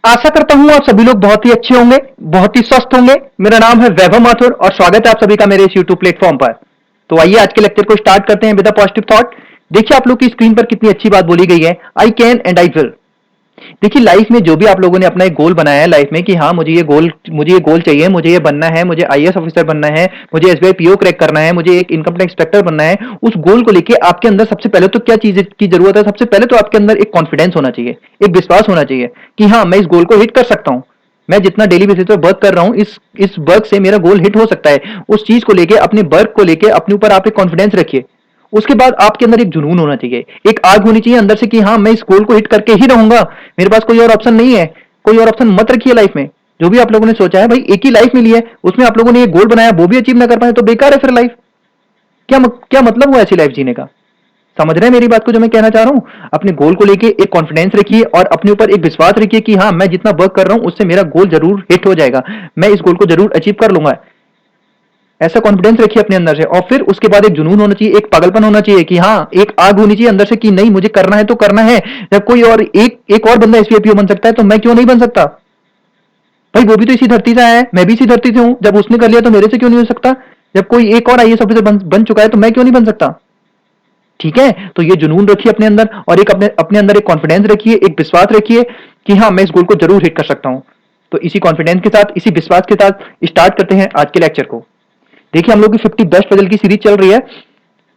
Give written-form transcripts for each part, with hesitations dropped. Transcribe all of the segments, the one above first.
आशा करता हूं आप सभी लोग बहुत ही अच्छे होंगे, बहुत ही स्वस्थ होंगे। मेरा नाम है वैभव माथुर और स्वागत है आप सभी का मेरे इस यूट्यूब प्लेटफॉर्म पर। तो आइए आज के लेक्चर को स्टार्ट करते हैं विद अ पॉजिटिव थॉट। देखिए आप लोग की स्क्रीन पर कितनी अच्छी बात बोली गई है, I can and I will. देखिए लाइफ में जो भी आप लोगों ने अपना एक गोल बनाया है लाइफ में कि हाँ मुझे ये गोल चाहिए, मुझे ये बनना है, मुझे आईएएस ऑफिसर बनना है, मुझे एसबीआई पीओ क्रैक करना है, मुझे एक इनकम टैक्स इंस्पेक्टर बनना है। उस गोल को लेके आपके अंदर सबसे पहले तो क्या चीज की जरूरत है? सबसे पहले तो आपके अंदर एक कॉन्फिडेंस होना चाहिए, एक विश्वास होना चाहिए कि हाँ मैं इस गोल को हिट कर सकता हूँ। मैं जितना डेली बेसिस पे वर्क कर रहा हूँ, इस वर्क से मेरा गोल हिट हो सकता है। उस चीज को लेके, अपने वर्क को लेके अपने ऊपर आप एक कॉन्फिडेंस रखिए। उसके बाद आपके अंदर एक जुनून होना चाहिए, एक आग होनी चाहिए अंदर से कि हाँ मैं इस गोल को हिट करके ही रहूंगा, मेरे पास कोई और ऑप्शन नहीं है। कोई और ऑप्शन मत रखिए लाइफ में। जो भी आप लोगों ने सोचा है भाई, एक ही लाइफ मिली है, उसमें आप लोगों ने एक गोल बनाया, वो भी अचीव ना कर पाए तो बेकार है फिर लाइफ। क्या मतलब हुआ ऐसी लाइफ जीने का? समझ रहे हैं मेरी बात को जो मैं कहना चाह रहा हूं? अपने गोल को लेके एक कॉन्फिडेंस रखिए और अपने ऊपर एक विश्वास रखिए कि हाँ मैं जितना वर्क कर रहा हूं उससे मेरा गोल जरूर हिट हो जाएगा, मैं इस गोल को जरूर अचीव कर लूंगा। ऐसा कॉन्फिडेंस रखिए अपने अंदर से। और फिर उसके बाद एक जुनून होना चाहिए, एक पागलपन होना चाहिए कि हाँ एक आग होनी चाहिए अंदर से कि नहीं मुझे करना है तो करना है। जब कोई और एक और बंदा एसपीओ बन सकता है तो मैं क्यों नहीं बन सकता? भाई वो भी तो इसी धरती से आया है, मैं भी इसी धरती से हूं। जब उसने कर लिया तो मेरे से क्यों नहीं हो सकता? जब कोई एक और आईएएस ऑफिसर बन चुका है तो मैं क्यों नहीं बन सकता? ठीक है, तो ये जुनून रखिए अपने अंदर और एक अपने अपने अंदर एक कॉन्फिडेंस रखिए, एक विश्वास रखिए कि हाँ मैं इस गोल को जरूर हिट कर सकता हूं। तो इसी कॉन्फिडेंस के साथ, इसी विश्वास के साथ स्टार्ट करते हैं आज के लेक्चर को। देखिए हम लोग की 50 बेस्ट पजल की सीरीज चल रही है,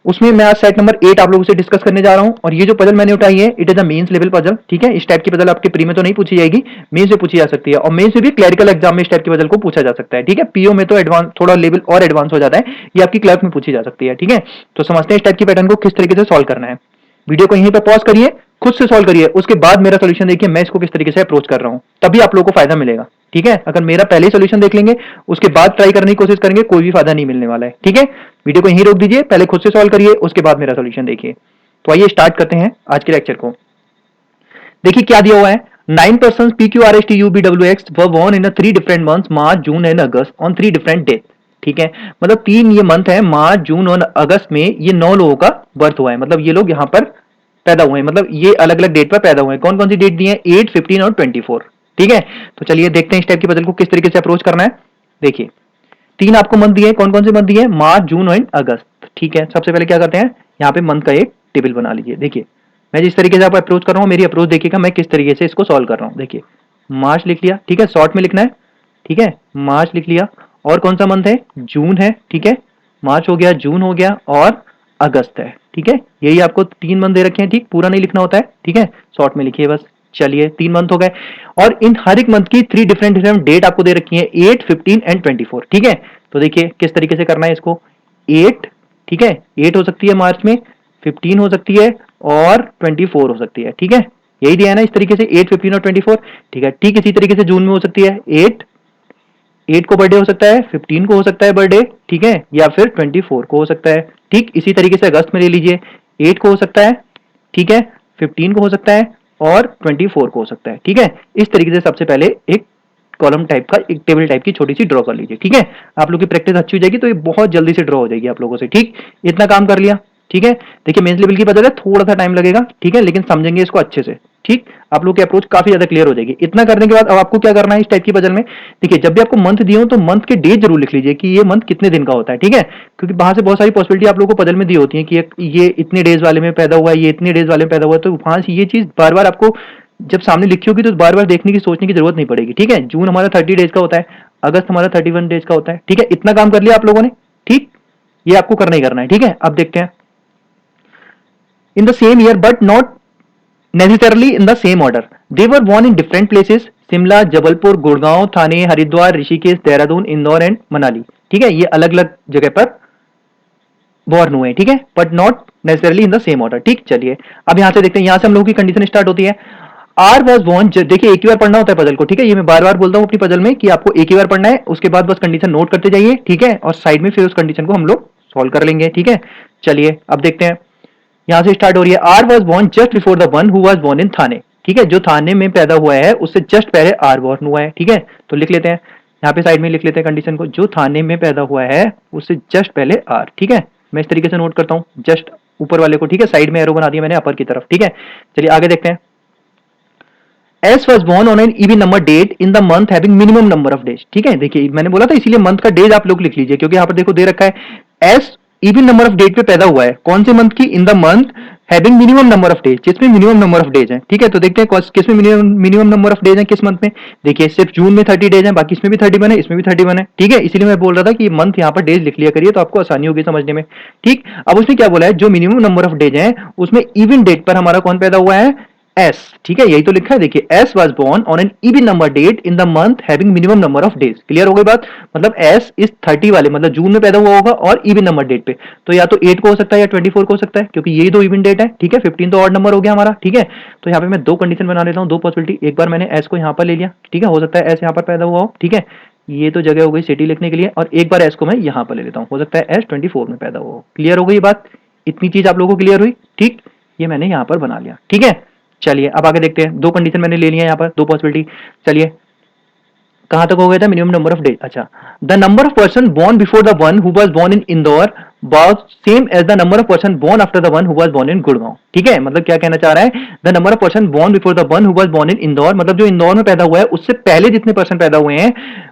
उसमें मैं आज सेट नंबर 8 आप लोगों से डिस्कस करने जा रहा हूं। और ये जो पजल मैंने उठाई है it is a men's level puzzle. ठीक है, इस टाइप की पजल आपके प्री में तो नहीं पूछी जाएगी, मेंस में पूछी जा सकती है। और मेंस में भी क्लरिकल एग्जाम में इस टाइप की पजल को पूछा जा सकता है। ठीक है, पीओ में तो एडवांस, थोड़ा लेवल और एडवांस हो जाता है, ये आपकी क्लर्क में पूछी जा सकती है। ठीक है, तो समझते हैं इस टाइप की पैटर्न को किस तरीके से सॉल्व करना है। वीडियो को यहीं पर पॉज करिए, खुद से सॉल्व करिए, उसके बाद मेरा सोल्यूशन देखिए मैं इसको किस तरीके से अप्रोच कर रहा हूं, तभी आप लोगों को फायदा मिलेगा। ठीक है, अगर मेरा पहले ही सोल्यूशन देख लेंगे उसके बाद ट्राई करने की कोशिश करेंगे, कोई भी फायदा नहीं मिलने वाला है। ठीक है, वीडियो को यहीं रोक दीजिए, पहले खुद से सॉल्व करिए, उसके बाद मेरा सोल्यूशन देखिए। तो आइए स्टार्ट करते हैं आज के लेक्चर को। देखिए क्या दिया हुआ है, 9 persons PQRSTUVWX were born in a 3 different months, March June and August, on 3 different date. ठीक है, मतलब 3 ये मंथ है, मार्च जून और अगस्त में ये 9 लोगों का बर्थ हुआ है। मतलब ये लोग यहाँ पर पैदा हुए हैं, मतलब ये अलग अलग डेट पर पैदा हुए हैं। कौन कौन सी डेट दी है? 8, 15 और 24। ठीक है, तो चलिए देखते हैं इस टाइप की पजल को किस तरीके से अप्रोच करना है। देखिए 3 आपको मंथ दिए, कौन कौन से मंथ दिए? मार्च जून एंड अगस्त। ठीक है, सबसे पहले क्या करते हैं, यहाँ पे मंथ का एक टेबल बना लीजिए। देखिए मैं जिस तरीके से आपको अप्रोच कर रहा हूँ, मेरी अप्रोच देखिएगा मैं किस तरीके से इसको सॉल्व कर रहा हूँ। देखिए मार्च लिख लिया, ठीक है, शॉर्ट में लिखना है। ठीक है, मार्च लिख लिया। और कौन सा मंथ है? जून है। ठीक है, मार्च हो गया, जून हो गया और अगस्त है। ठीक है, यही आपको 3 मंथ दे रखे हैं। ठीक, पूरा नहीं लिखना होता है। ठीक है, शॉर्ट में लिखिए बस। चलिए 3 मंथ हो गए और इन हर एक मंथ की 3 डिफरेंट डिफरेंट डेट आपको दे रखी है, 8, 15 एंड 24। ठीक है, तो देखिए किस तरीके से करना है इसको। 8, ठीक है, 8 हो सकती है मार्च में, 15 हो सकती है और 24 हो सकती है। ठीक है, यही दिया है ना इस तरीके से, 8, 15 और 24। ठीक है, ठीक इसी तरीके से जून में हो सकती है, 8 को बर्थडे हो सकता है, 15 को हो सकता है बर्थडे, ठीक है, या फिर 24 को हो सकता है। ठीक इसी तरीके से अगस्त में ले लीजिए, 8 को हो सकता है, ठीक है, 15 को हो सकता है और 24 को हो सकता है। ठीक है, इस तरीके से सबसे पहले एक कॉलम टाइप का, एक टेबल टाइप की छोटी सी ड्रॉ कर लीजिए। ठीक है, आप लोग की प्रैक्टिस अच्छी हो जाएगी तो ये बहुत जल्दी से ड्रॉ हो जाएगी आप लोगों से। ठीक, इतना काम कर लिया। ठीक है, देखिए मेंस लेवल की पता है थोड़ा सा टाइम लगेगा, ठीक है, लेकिन समझेंगे इसको अच्छे से। ठीक, आप लोग की अप्रोच काफी ज्यादा क्लियर हो जाएगी। इतना करने के बाद अब आपको क्या करना है इस टाइप की पजल में। देखिए जब भी आपको मंथ दिए हो तो मंथ के डेट जरूर लिख लीजिए कि ये मंथ कितने दिन का होता है। ठीक है, क्योंकि बाहर से बहुत सारी पॉसिबिलिटी आप लोगों को पजल में दी होती है कि ये इतने डेज वाले में पैदा हुआ है, ये इतने डेज वाले में पैदा हुआ है, तो वहां से ये चीज बार बार आपको जब सामने लिखी होगी तो बार बार देखने की, सोचने की जरूरत नहीं पड़ेगी। ठीक है, जून हमारा 30 डेज का होता है, अगस्त हमारा 31 डेज का होता है। ठीक है, इतना काम कर लिया आप लोगों ने। ठीक, ये आपको करना ही करना है। ठीक है, अब देखते हैं in the same year but not necessarily in the same order. They were born in different places, Shimla, Jabalpur, Gurgaon, Thane, Haridwar, Rishikesh, Dehradun, Indore and Manali. ठीक है, ये अलग अलग जगह पर बॉर्न हुए हैं। ठीक है, but not necessarily in the same order. ठीक, चलिए अब यहां से देखते हैं, यहां से हम लोगों की कंडीशन स्टार्ट होती है। आर वॉज बॉर्न, देखिए एक ही बार पढ़ना होता है पजल को। ठीक है, ये मैं बार बार बोलता हूं अपनी पजल में कि आपको एक ही बार पढ़ना है, उसके बाद बस कंडीशन नोट करते जाइए। ठीक है, और साइड में फिर उस कंडीशन को हम लोग सॉल्व कर लेंगे। ठीक है, चलिए अब देखते हैं, यहां से स्टार्ट हो रही है। R was born just before the one who was born in Thane. ठीक है, जो थाने में पैदा हुआ है उससे जस्ट पहले आर बॉर्न हुआ है। ठीक है, तो लिख लेते हैं, यहाँ पे साइड में लिख लेते हैं कंडीशन को, जो थाने में पैदा हुआ है उससे जस्ट पहले आर। ठीक है, मैं इस तरीके से नोट करता हूँ जस्ट ऊपर वाले को। ठीक है, साइड में एरो बना दिया मैंने अपर की तरफ। ठीक है, चलिए आगे देखते हैं। S was born on an even number date in the month having minimum number of days. ठीक है, देखिए मैंने बोला था इसीलिए मंथ का डेज आप लोग लिख लीजिए, क्योंकि यहाँ पर देखो दे रखा है S even number of date पे पैदा हुआ है, कौन से मंथ की, in the month having minimum number of days, जिसमें मिनिमम नंबर ऑफ डेज है। ठीक है, तो देखते हैं किस में मिनिमम नंबर ऑफ डेज है, किस मंथ में। देखिए सिर्फ जून में 30 डेज है, बाकी इसमें भी 31 है, इसमें भी 31 है। ठीक है, इसीलिए मैं बोल रहा था कि मंथ यहाँ पर डेज लिख लिया करिए, तो आपको आसानी होगी समझने में। ठीक, अब उसमें क्या बोला है, जो मिनिमम नंबर ऑफ डेज है उसमें इवन डेट पर हमारा कौन पैदा हुआ है, एस। ठीक है, यही तो लिखा है, देखिए S was born on an even number date in the month having minimum number of days. Clear हो गई बात, मतलब एस इस 30 वाले मतलब जून में पैदा हुआ होगा और इवन नंबर डेट पे, तो या तो 8 को हो सकता है या 24 को हो सकता है, क्योंकि यही दो इवन डेट है। ठीक है, 15 तो ऑड नंबर हो गया हमारा। ठीक है, तो यहाँ पे मैं दो कंडीशन बना लेता हूँ, दो पॉसिबिलिटी। एक बार मैंने एस को यहाँ पर ले लिया, ठीक है, हो सकता है एस यहाँ पर पैदा हुआ हो। ठीक है, ये तो जगह हो गई सिटी लिखने के लिए, और एक बार एस को मैं यहाँ पर ले लेता हूँ, हो सकता है एस 24 में पैदा हुआ हो। क्लियर हो गई बात, इतनी चीज आप लोगों को क्लियर हुई। ठीक, ये मैंने यहाँ पर बना लिया। ठीक है, चलिए अब आगे देखते हैं, दो कंडीशन मैंने ले लिया यहाँ पर, दो पॉसिबिलिटी। चलिए कहां तक हो गया था, मिनिमम नंबर ऑफ डेज। अच्छा, the number of person born before the one who was born in Indore was same as the number of person born after the one who was born in Gurgaon. ठीक है, मतलब क्या कहना चाह रहा है, the number of person born before the one who was born in Indore, मतलब जो इंदौर में पैदा हुआ है उससे पहले जितने पर्सन पैदा हुए हैं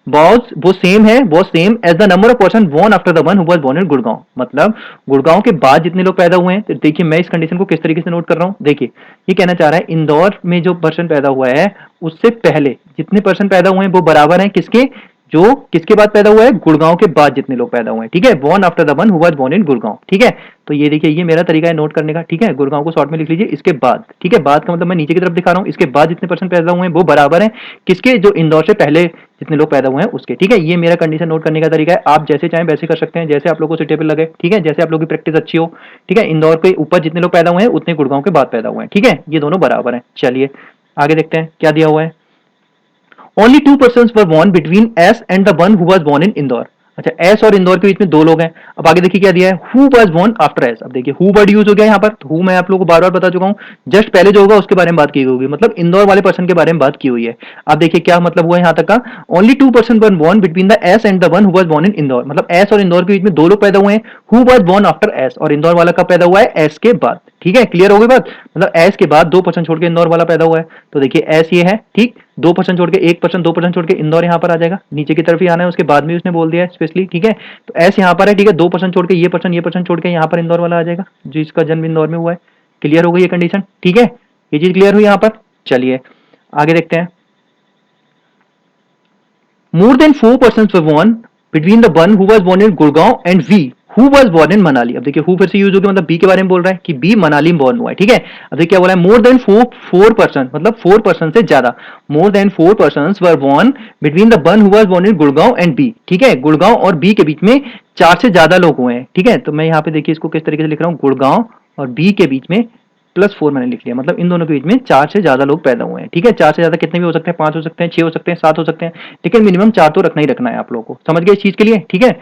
वो सेम है, वो same as the number of person born after the one who was born in Gurgaon, मतलब गुड़गांव के बाद जितने लोग पैदा हुए हैं। तो देखिए मैं इस कंडीशन को किस तरीके से नोट कर रहा हूं, देखिए ये कहना चाह रहा है इंदौर में जो पर्सन पैदा हुआ है उससे पहले जितने पर्सन पैदा हुए हैं वो बराबर हैं किसके, जो किसके बाद पैदा हुआ है, गुड़गांव के बाद जितने लोग पैदा हुए हैं। ठीक है, born after the one who was born in Gurgaon. ठीक है, तो ये देखिए ये मेरा तरीका है नोट करने का। ठीक है, गुड़गांव को शॉर्ट में लिख लीजिए, इसके बाद। ठीक है, बाद का मतलब मैं नीचे की तरफ दिखा रहा हूँ, इसके बाद जितने पर्सन पैदा हुए हैं वो बराबर हैं किसके, जो इंदौर से पहले जितने लोग पैदा हुए हैं उसके। ठीक है, ये मेरा कंडीशन नोट करने का तरीका है, आप जैसे चाहें वैसे कर सकते हैं, जैसे आप लोगों को सुटेबल लगे। ठीक है, जैसे आप लोगों की प्रैक्टिस अच्छी हो। ठीक है, इंदौर के ऊपर जितने लोग पैदा हुए हैं उतने गुड़गांव के बाद पैदा हुए हैं। ठीक है, ये दोनों बराबर हैं। चलिए आगे देखते हैं क्या दिया हुआ है, only two person were born between S and the one who was born in Indore. अच्छा, एस और इंदौर के बीच में दो लोग हैं। अब आगे देखिए क्या दिया है, who was born after S. अब देखिए हु वर्ड यूज हो गया यहाँ पर, तो हु मैं आप लोगों को बार बार बता चुका हूँ, जस्ट पहले जो होगा उसके बारे में बात की होगी, मतलब इंदौर वाले पर्सन के बारे में बात की हुई है। अब देखिए क्या मतलब हुआ यहाँ तक का, only two person were born between the S and the one who was born in Indore, मतलब एस और इंदौर के बीच में दो लोग पैदा हुए हैं। Who was born after S, और इंदौर वाला कब पैदा हुआ है, एस के बाद। ठीक है, क्लियर हो गई बात, मतलब एस के बाद 2% छोड़ के इंदौर वाला पैदा हुआ है। तो देखिए एस ये है, ठीक, 2% छोड़ के 1%, 2% छोड़ के इंदौर यहाँ पर आ जाएगा, नीचे की तरफ ही आना है, उसके बाद में उसने बोल दिया है स्पेशली। ठीक है, तो एस यहाँ पर है, ठीक है, 2% छोड़ के ये पर्सन छोड़ के यहाँ पर इंदौर वाला आ जाएगा, जिसका जन्म इंदौर में हुआ है। क्लियर हो गई ये कंडीशन। ठीक है, ये चीज क्लियर हुई यहाँ पर। चलिए आगे देखते हैं, more than 4 persons were born between the one who was born in Gurgaon and V who was born in Manali। अब देखिए who फिर से यूज हो गया, मतलब बी के बारे में बोल रहा है कि बी मनाली में बॉर्न हुआ है। ठीक है, अब देखिए क्या बोला है, मोर देन फोर पर्सन, मतलब 4 पर्सन से ज्यादा, more than 4 person were born between the one who was born in Gurgaon and B. ठीक है, गुड़गांव और बी के बीच में 4 से ज्यादा लोग हुए हैं। ठीक है, तो मैं यहाँ पे देखिए इसको किस तरीके से लिख रहा हूँ, गुड़गांव और बी के बीच में +4 मैंने लिख लिया, मतलब इन दोनों के बीच में 4 से ज्यादा लोग पैदा हुए हैं। ठीक है, 4 से ज्यादा कितने भी हो सकते हैं, 5 हो सकते हैं, 6 हो सकते हैं, 7 हो सकते हैं, लेकिन मिनिमम 4 तो रखना ही रखना है आप लोगों को। समझ गए इस चीज के लिए। ठीक है,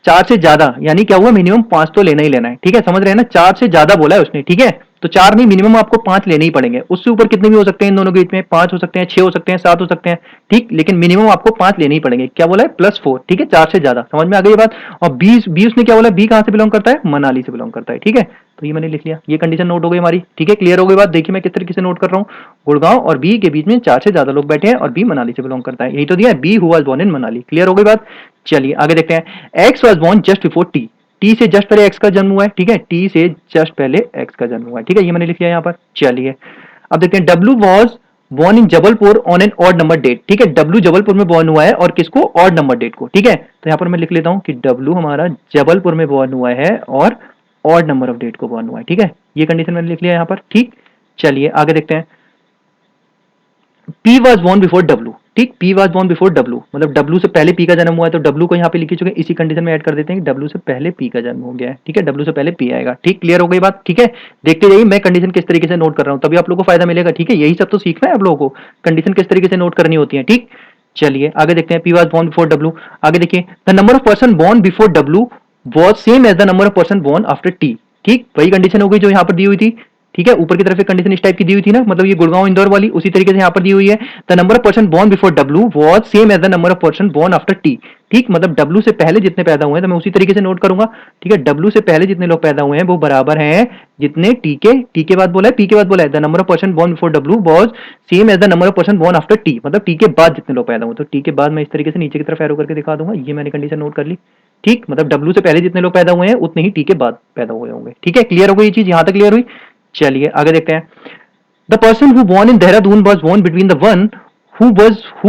4 से ज्यादा यानी क्या हुआ, मिनिमम 5 तो लेना ही लेना है। ठीक है, समझ रहे हैं ना, 4 से ज्यादा बोला है उसने। ठीक है, तो 4 नहीं, मिनिमम आपको 5 लेने ही पड़ेंगे, उससे ऊपर कितने भी हो सकते हैं, इन दोनों के बीच में 5 हो सकते हैं, 6 हो सकते हैं, 7 हो सकते हैं। ठीक, लेकिन मिनिमम आपको 5 लेने ही पड़ेंगे। क्या बोला है, +4। ठीक है, 4 से ज्यादा। समझ में आ गई बात। और बी उसने क्या बोला, बी कहां से बिलोंग करता है, मनाली से बिलोंग करता है। ठीक है, तो ये मैंने लिख लिया, ये कंडीशन नोट हो गई हमारी। ठीक है, क्लियर हो गई बात। देखिए मैं किस तरीके से नोट कर रहा हूँ, गुड़गांव और बी के बीच में 4 से ज्यादा लोग बैठे हैं और बी मनाली से बिलोंग करता है, यही तो दिया है, B who was born in Manali. Clear हो गई बात। चलिए आगे देखते हैं, X was born just before T. T से जस्ट पहले एक्स का जन्म हुआ है। ठीक है, टी से जस्ट पहले एक्स का जन्म हुआ है। ठीक है, ये मैंने लिख लिया यहाँ पर। चलिए अब देखते हैं, W was born in Jabalpur on an odd number date. ठीक है, डब्ल्यू जबलपुर में बोर्न हुआ है और किसको, ऑड नंबर डेट को। ठीक है, तो यहाँ पर मैं लिख लेता हूँ कि डब्ल्यू हमारा जबलपुर में बोर्न हुआ है और ऑड नंबर ऑफ डेट को बोर्न हुआ है। ठीक है, ये कंडीशन मैंने लिख लिया यहाँ पर। ठीक, चलिए आगे देखते हैं, P was born before W। ठीक, P was born before W, मतलब W से पहले P का जन्म हुआ है, तो W को यहाँ पे लिख चुके हैं, इसी कंडीशन में ऐड कर देते हैं कि W से पहले P का जन्म हो गया है। ठीक है, W से पहले P आएगा। ठीक, क्लियर हो गई बात। ठीक है, देखते जाइए मैं कंडीशन किस तरीके से नोट कर रहा हूँ, तभी आप लोगों को फायदा मिलेगा। ठीक है, यही सब तो सीखना है आप लोगों को, कंडीशन किस तरीके से नोट करनी होती है। ठीक, चलिए आगे देखते हैं, P was born before W। आगे देखिए, the number of person born before W was same as the number of person born after T। ठीक, वही कंडीशन हो गई जो यहाँ पर दी हुई थी, ठीक है, ऊपर की तरफ एक कंडीशन इस टाइप की दी हुई थी ना, मतलब ये गुड़गांव इंदौर वाली, उसी तरीके से यहाँ पर दी हुई है। The number of person born before W was same as the number of person born after T. ठीक, मतलब डब्ल्यू से पहले जितने पैदा हुए हैं तो मैं उसी तरीके से नोट करूंगा। ठीक है, डब्ल्यू से पहले जितने लोग पैदा हुए हैं वो बराबर हैं जितने टी के बाद बोला है, पी के बाद बोला है। The number of person born before W was same as the number of person born after T, मतलब टी के बाद जितने लोग पैदा हुए, तो टी के बाद मैं इस तरीके से नीचे की तरफ एरो करके दिखा दूंगा। ये मैंने कंडीशन नोट कर ली। ठीक, मतलब डब्ल्यू से पहले जितने लोग पैदा हुए हैं उतने ही टी के बाद पैदा हुए होंगे। ठीक है, क्लियर हो गई ये चीज, यहां तक क्लियर हुई। चलिए आगे देखते हैं। The person who born in Dehradun was born between the one who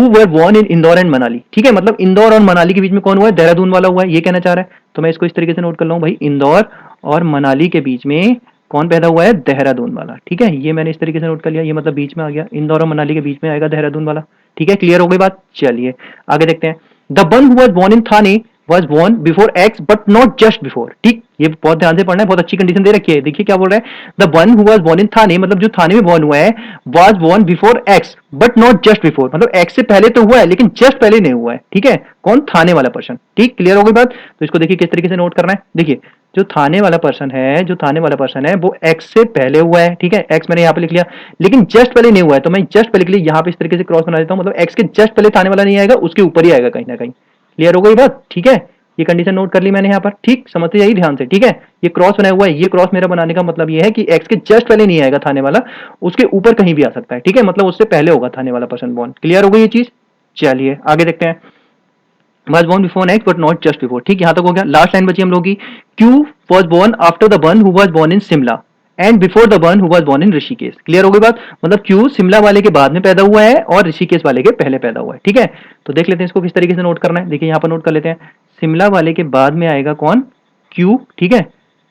were born in Indore and Manali. ठीक है, मतलब इंदौर और मनाली के बीच में कौन हुआ है, देहरादून वाला हुआ है, ये कहना चाह रहा है। तो मैं इसको इस तरीके से नोट कर लूं, भाई इंदौर और मनाली के बीच में कौन पैदा हुआ है, देहरादून वाला। ठीक है, ये मैंने इस तरीके से नोट कर लिया, ये मतलब बीच में आ गया, इंदौर और मनाली के बीच में आएगा देहरादून वाला। ठीक है, क्लियर हो गई बात। चलिए आगे देखते हैं। The one who was born in Thane was born before X but not just before। ठीक, ये बहुत ध्यान से पढ़ना है, बहुत अच्छी कंडीशन दे रखी है। देखिए क्या बोल रहा है, the one who was born in Thane, मतलब जो थाने में बोर्न हुआ है, was born before X but not just before, मतलब एक्स से पहले तो हुआ है लेकिन जस्ट पहले नहीं हुआ है। ठीक है, कौन, थाने वाला पर्सन। ठीक, क्लियर हो गई बात। तो इसको देखिए किस तरीके से नोट करना है। देखिए जो थाने वाला पर्सन है, जो थाने वाला पर्सन है वो एक्स से पहले हुआ है। ठीक है, एक्स मैंने यहाँ पे लिख लिया, लेकिन जस्ट पहले नहीं हुआ है, तो मैं जस्ट पहले के लिए यहाँ पे इस तरीके से क्रॉस बना देता हूँ, मतलब एक्स के जस्ट पहले थाने वाला नहीं आएगा, उसके ऊपर ही आएगा कहीं ना कहीं। क्लियर हो गई बात। ठीक है, ये कंडीशन नोट कर ली मैंने यहाँ पर। ठीक, समझते जाइए ध्यान से। ठीक है, ये क्रॉस बनाया हुआ है, ये क्रॉस मेरा बनाने का मतलब ये है कि एक्स के जस्ट पहले नहीं आएगा थाने वाला, उसके ऊपर कहीं भी आ सकता है। ठीक है, मतलब उससे पहले होगा थाने वाला पर्सन बॉर्न। क्लियर हो गई ये चीज। चलिए आगे देखते हैं। was born before X but not just before। ठीक, यहां तक हो गया। लास्ट लाइन बची हम लोग की, Q was born after the one who was born in Simla and before the one who was born in Rishikesh. Clear हो गई बात, मतलब क्यू शिमला वाले के बाद में पैदा हुआ है और ऋषिकेश वाले के पहले पैदा हुआ है। ठीक है, तो देख लेते हैं इसको किस तरीके से नोट करना है। देखिए यहाँ पर नोट कर लेते हैं, शिमला वाले के बाद में आएगा कौन, क्यू। ठीक है,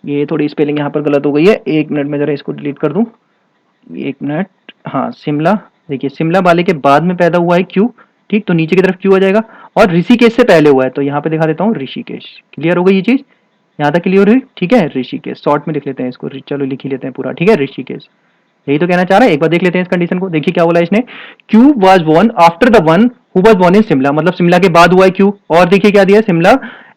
ये थोड़ी स्पेलिंग यहाँ पर गलत हो गई है, एक मिनट में जरा इसको डिलीट कर दूं, एक मिनट। हाँ, शिमला, देखिए शिमला वाले के बाद में पैदा हुआ है क्यू। ठीक, तो नीचे की तरफ क्यू आ जाएगा, और ऋषिकेश से पहले हुआ है, तो यहाँ पे दिखा देता हूँ ऋषिकेश। क्लियर हो गई ये चीज, यहाँ तक क्लियर हुई। ठीक है, ऋषिकेश शॉर्ट में लिख लेते हैं इसको, चलो लिख ही लेते हैं पूरा। ठीक है, ऋषिकेश, यही तो कहना चाह रहा है। एक बार देख लेते हैं इस कंडीशन को। देखिए क्या बोला इसने, Q was born after the one who was born in Shimla, मतलब शिमला के बाद हुआ है क्यू, और देखिए क्या दिया है, Shimla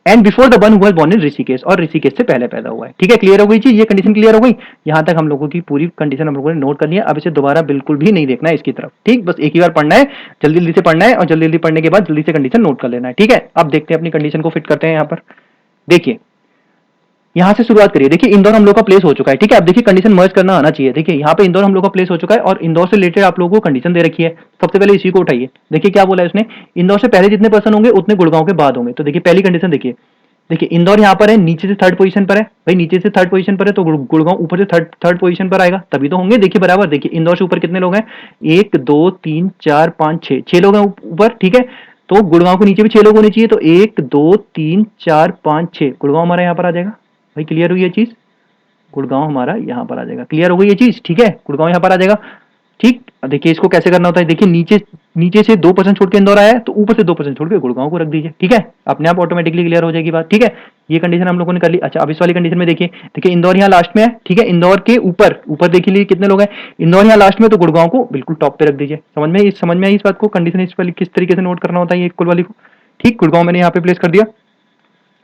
and before the one who was born in Rishikesh, और ऋषिकेश से पहले पैदा हुआ है। ठीक है, क्लियर हो गई चीज, ये कंडीशन क्लियर हो गई। यहां तक हम लोगों की पूरी कंडीशन हम लोगों ने नोट कर लिया। अब इसे दोबारा बिल्कुल भी नहीं देखना है इसकी तरफ। ठीक, बस एक ही बार पढ़ना है, जल्दी जल्दी से पढ़ना है, और जल्दी जल्दी पढ़ने के बाद जल्दी से कंडीशन नोट कर लेना है। ठीक है, अब देखते हैं अपनी कंडीशन को फिट करते हैं यहाँ पर। देखिए यहां से शुरुआत करिए। देखिए इंदौर हम लोग का प्लेस हो चुका है। ठीक है, अब देखिए कंडीशन मर्ज करना आना चाहिए। देखिए यहाँ पे इंदौर हम लोग का प्लेस हो चुका है, और इंदौर से रिलेटेड आप लोगों को कंडीशन दे रखी है। सबसे पहले इसी को उठाइए। देखिए क्या बोला है उसने, इंदौर से पहले जितने पर्सन होंगे उतने गुड़गांव के बाद होंगे। तो देखिए पहली कंडीशन देखिए, देखिए इंदौर यहाँ पर है, नीचे से थर्ड पोजीशन पर है। भाई नीचे से थर्ड पोजीशन पर है तो गुड़गांव ऊपर से थर्ड थर्ड पोजीशन पर आएगा, तभी तो होंगे। देखिए बराबर, देखिए इंदौर से ऊपर कितने लोग हैं, 1 2 3 4 5 6 लोग हैं ऊपर। ठीक है, तो गुड़गांव के नीचे भी 6 लोग होने चाहिए, तो 1 2 3 4 5 6 गुड़गांव हमारा यहाँ पर आ जाएगा। भाई क्लियर हुई ये चीज, गुड़गांव हमारा यहाँ पर आ जाएगा। क्लियर हो गई ये चीज। ठीक है, गुड़गांव यहाँ पर आ जाएगा। ठीक, देखिए इसको कैसे करना होता है। देखिए नीचे नीचे से 2% छोड़ के इंदौर आया है, तो ऊपर से 2% छोड़ के गुड़गांव को रख दीजिए। ठीक है, अपने आप ऑटोमेटिकली क्लियर हो जाएगी बात। ठीक है, ये कंडीशन हम लोगों ने कर ली। अच्छा, अब इस वाली कंडीशन में देखिए, देखिए इंदौर यहाँ लास्ट में है। ठीक है, इंदौर के ऊपर ऊपर देखिए लिए कितने लोग हैं, इंदौर यहाँ लास्ट में, तो गुड़गांव को बिल्कुल टॉप पे रख दीजिए। समझ में आई इस बात को, कंडीशन इस वाली किस तरीके से नोट करना होता है ये इक्वल वाली को। ठीक, गुड़गांव मैंने यहाँ पे प्लेस कर दिया,